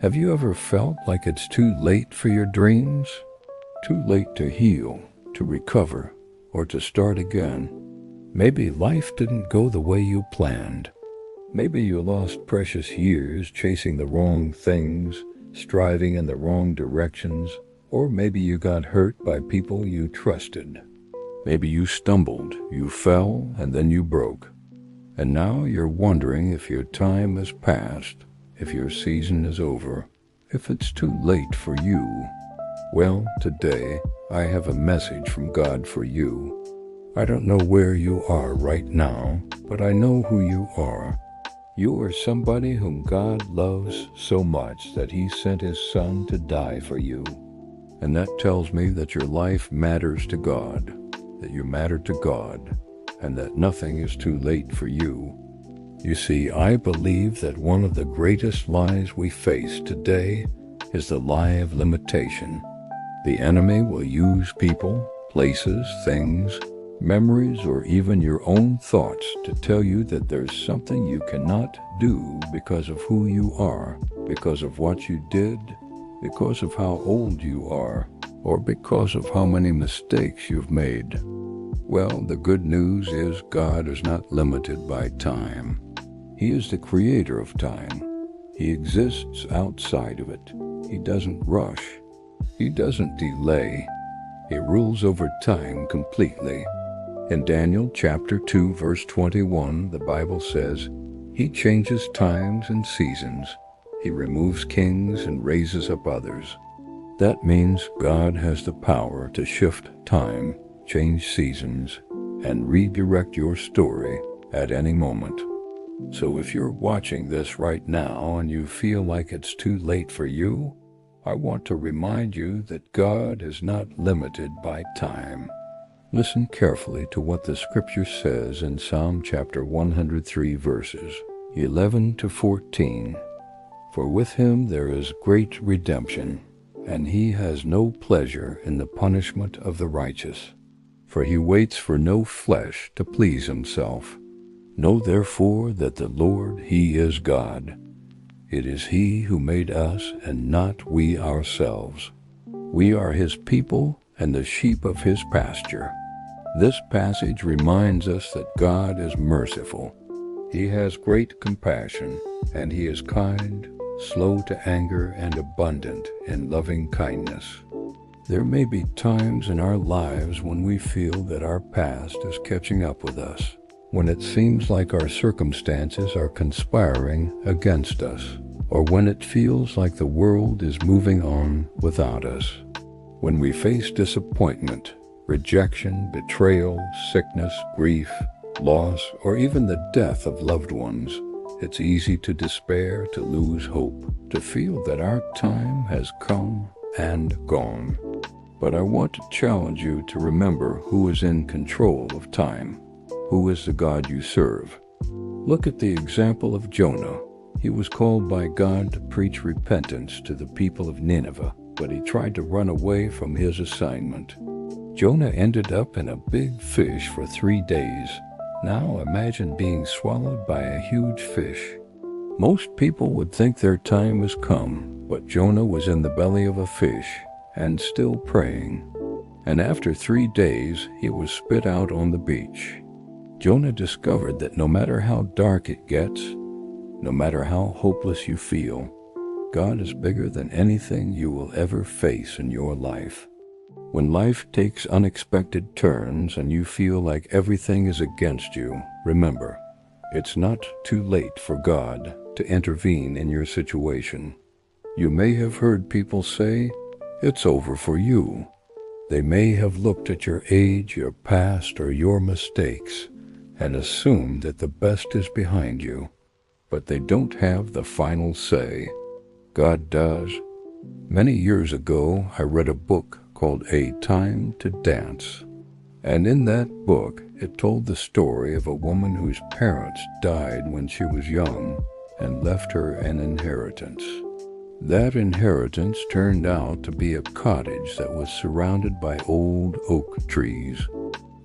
Have you ever felt like it's too late for your dreams? Too late to heal, to recover, or to start again? Maybe life didn't go the way you planned. Maybe you lost precious years chasing the wrong things, striving in the wrong directions, or maybe you got hurt by people you trusted. Maybe you stumbled, you fell, and then you broke. And now you're wondering if your time has passed, if your season is over, if it's too late for you. Well, today I have a message from God for you. I don't know where you are right now, but I know who you are. You are somebody whom God loves so much that He sent His Son to die for you. And that tells me that your life matters to God, that you matter to God, and that nothing is too late for you. You see, I believe that one of the greatest lies we face today is the lie of limitation. The enemy will use people, places, things, memories, or even your own thoughts to tell you that there's something you cannot do because of who you are, because of what you did, because of how old you are, or because of how many mistakes you've made. Well, the good news is God is not limited by time. He is the creator of time. He exists outside of it. He doesn't rush. He doesn't delay. He rules over time completely. In Daniel chapter 2, verse 21, the Bible says, He changes times and seasons. He removes kings and raises up others. That means God has the power to shift time, change seasons, and redirect your story at any moment. So if you're watching this right now and you feel like it's too late for you, I want to remind you that God is not limited by time. Listen carefully to what the scripture says in Psalm chapter 103, verses 11 to 14. For with Him there is great redemption, and He has no pleasure in the punishment of the righteous. For He waits for no flesh to please Himself. Know therefore that the Lord, He is God. It is He who made us, and not we ourselves. We are His people and the sheep of His pasture. This passage reminds us that God is merciful. He has great compassion, and He is kind, slow to anger, and abundant in loving kindness. There may be times in our lives when we feel that our past is catching up with us, when it seems like our circumstances are conspiring against us, or when it feels like the world is moving on without us. When we face disappointment, rejection, betrayal, sickness, grief, loss, or even the death of loved ones, it's easy to despair, to lose hope, to feel that our time has come and gone. But I want to challenge you to remember who is in control of time. Who is the God you serve? Look at the example of Jonah. He was called by God to preach repentance to the people of Nineveh, but he tried to run away from his assignment. Jonah ended up in a big fish for 3 days. Now imagine being swallowed by a huge fish. Most people would think their time has come, but Jonah was in the belly of a fish and still praying. And after 3 days, he was spit out on the beach. Jonah discovered that no matter how dark it gets, no matter how hopeless you feel, God is bigger than anything you will ever face in your life. When life takes unexpected turns and you feel like everything is against you, remember, it's not too late for God to intervene in your situation. You may have heard people say, "It's over for you." They may have looked at your age, your past, or your mistakes and assumed that the best is behind you, but they don't have the final say. God does. Many years ago, I read a book called A Time to Dance, and in that book, it told the story of a woman whose parents died when she was young and left her an inheritance. That inheritance turned out to be a cottage that was surrounded by old oak trees.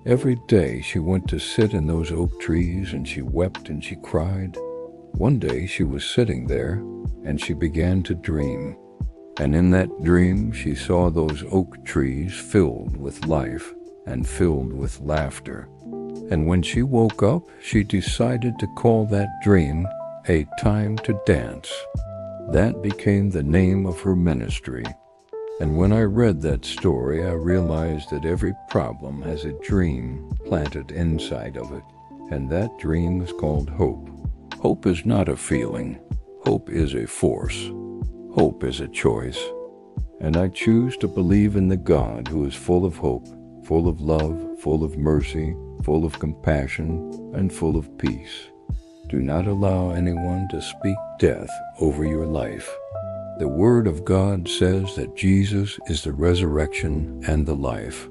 Every day she went to sit in those oak trees and she wept and she cried. One day she was sitting there, and she began to dream. And in that dream she saw those oak trees filled with life and filled with laughter. And when she woke up, she decided to call that dream A Time to Dance. That became the name of her ministry. And when I read that story, I realized that every problem has a dream planted inside of it. And that dream is called hope. Hope is not a feeling. Hope is a force. Hope is a choice. And I choose to believe in the God who is full of hope, full of love, full of mercy, full of compassion, and full of peace. Do not allow anyone to speak death over your life. The Word of God says that Jesus is the resurrection and the life.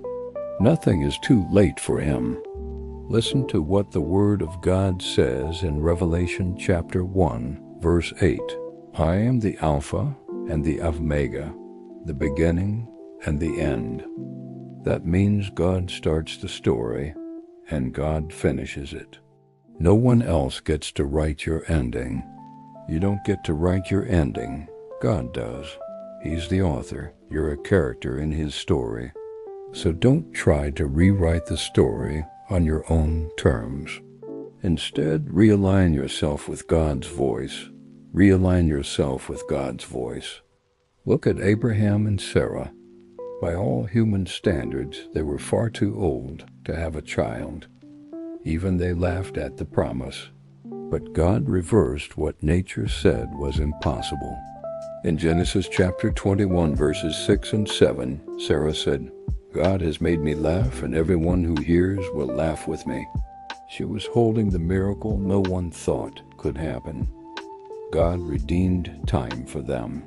Nothing is too late for him. Listen to what the Word of God says in Revelation chapter 1, verse 8. I am the Alpha and the Omega, the beginning and the end. That means God starts the story and God finishes it. No one else gets to write your ending. You don't get to write your ending. God does. He's the author. You're a character in his story. So don't try to rewrite the story on your own terms. Instead, realign yourself with God's voice. Realign yourself with God's voice. Look at Abraham and Sarah. By all human standards, they were far too old to have a child. Even they laughed at the promise. But God reversed what nature said was impossible. In Genesis chapter 21, verses 6 and 7, Sarah said, God has made me laugh, and everyone who hears will laugh with me. She was holding the miracle no one thought could happen. God redeemed time for them.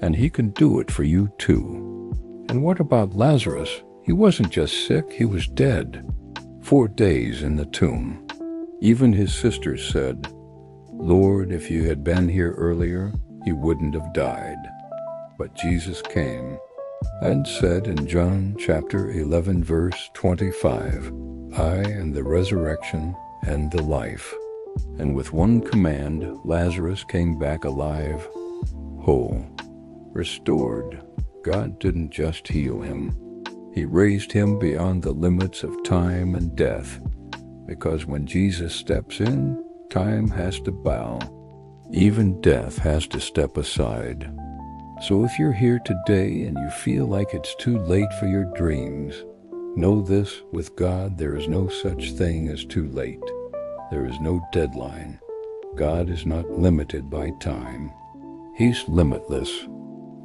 And he can do it for you too. And what about Lazarus? He wasn't just sick, he was dead. 4 days in the tomb. Even his sisters said, Lord, if you had been here earlier, he wouldn't have died. But Jesus came and said in John chapter 11, verse 25, I am the resurrection and the life. And with one command, Lazarus came back alive, whole, restored. God didn't just heal him. He raised him beyond the limits of time and death. Because when Jesus steps in, time has to bow. Even death has to step aside. So if you're here today and you feel like it's too late for your dreams, know this: with God there is no such thing as too late. There is no deadline. God is not limited by time. He's limitless.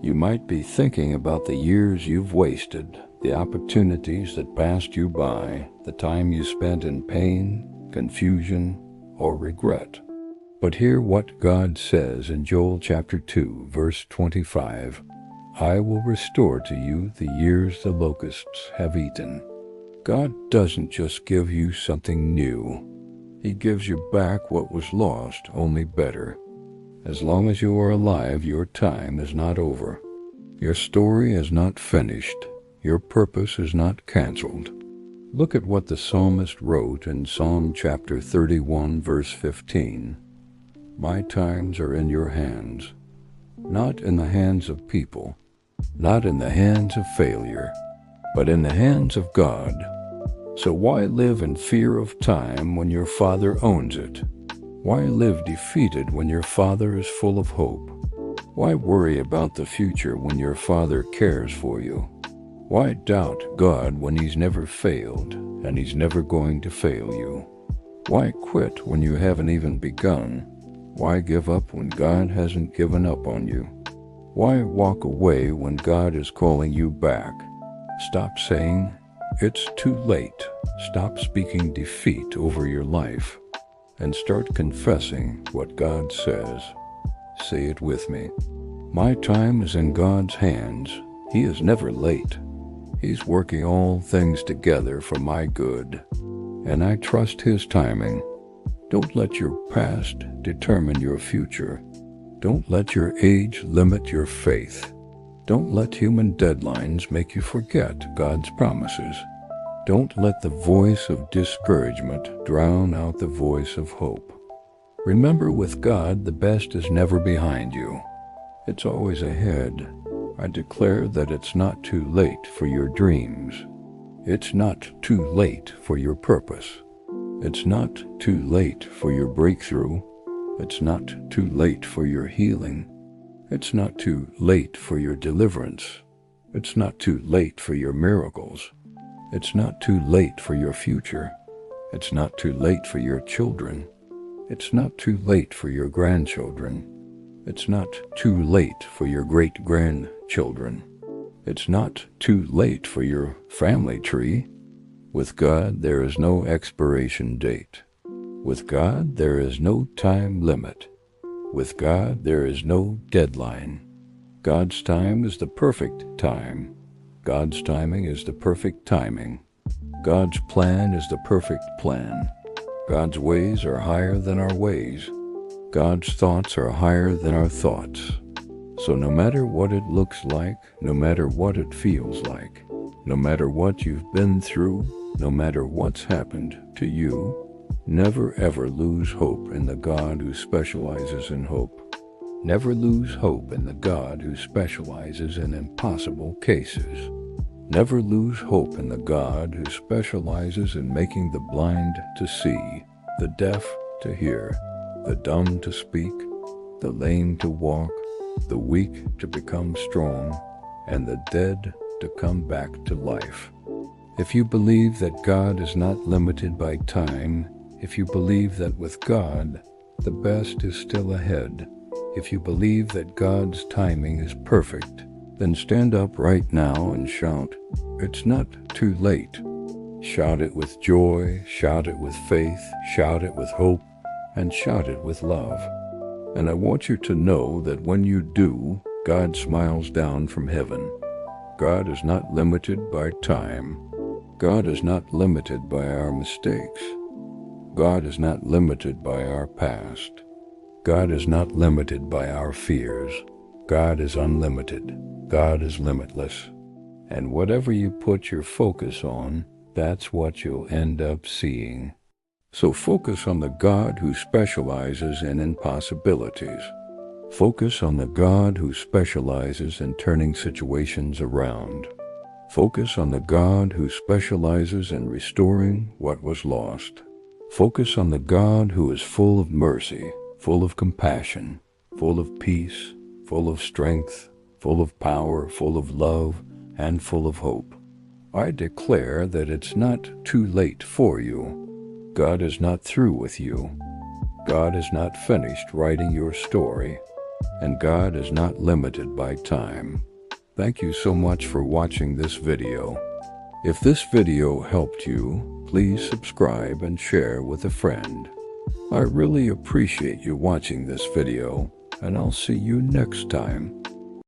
You might be thinking about the years you've wasted, the opportunities that passed you by, the time you spent in pain, confusion, or regret. But hear what God says in Joel chapter 2, verse 25. I will restore to you the years the locusts have eaten. God doesn't just give you something new. He gives you back what was lost, only better. As long as you are alive, your time is not over. Your story is not finished. Your purpose is not canceled. Look at what the psalmist wrote in Psalm chapter 31, verse 15. My times are in your hands, not in the hands of people, not in the hands of failure, but in the hands of God. So why live in fear of time when your Father owns it? Why live defeated when your Father is full of hope? Why worry about the future when your Father cares for you? Why doubt God when He's never failed and He's never going to fail you? Why quit when you haven't even begun? Why give up when God hasn't given up on you? Why walk away when God is calling you back? Stop saying, it's too late. Stop speaking defeat over your life and start confessing what God says. Say it with me. My time is in God's hands. He is never late. He's working all things together for my good, and I trust His timing. Don't let your past determine your future. Don't let your age limit your faith. Don't let human deadlines make you forget God's promises. Don't let the voice of discouragement drown out the voice of hope. Remember, with God, the best is never behind you. It's always ahead. I declare that it's not too late for your dreams. It's not too late for your purpose. It's not too late for your breakthrough. It's not too late for your healing. It's not too late for your deliverance. It's not too late for your miracles. It's not too late for your future. It's not too late for your children. It's not too late for your grandchildren. It's not too late for your great-grandchildren. It's not too late for your family tree. With God, there is no expiration date. With God, there is no time limit. With God, there is no deadline. God's time is the perfect time. God's timing is the perfect timing. God's plan is the perfect plan. God's ways are higher than our ways. God's thoughts are higher than our thoughts. So no matter what it looks like, no matter what it feels like, no matter what you've been through, no matter what's happened to you, never ever lose hope in the God who specializes in hope. Never lose hope in the God who specializes in impossible cases. Never lose hope in the God who specializes in making the blind to see, the deaf to hear, the dumb to speak, the lame to walk, the weak to become strong, and the dead to come back to life. If you believe that God is not limited by time, if you believe that with God, the best is still ahead, if you believe that God's timing is perfect, then stand up right now and shout, "It's not too late." Shout it with joy, shout it with faith, shout it with hope, and shout it with love. And I want you to know that when you do, God smiles down from heaven. God is not limited by time. God is not limited by our mistakes. God is not limited by our past. God is not limited by our fears. God is unlimited. God is limitless. And whatever you put your focus on, that's what you'll end up seeing. So focus on the God who specializes in impossibilities. Focus on the God who specializes in turning situations around. Focus on the God who specializes in restoring what was lost. Focus on the God who is full of mercy, full of compassion, full of peace, full of strength, full of power, full of love, and full of hope. I declare that it's not too late for you. God is not through with you. God is not finished writing your story, and God is not limited by time. Thank you so much for watching this video. If this video helped you, please subscribe and share with a friend. I really appreciate you watching this video, and I'll see you next time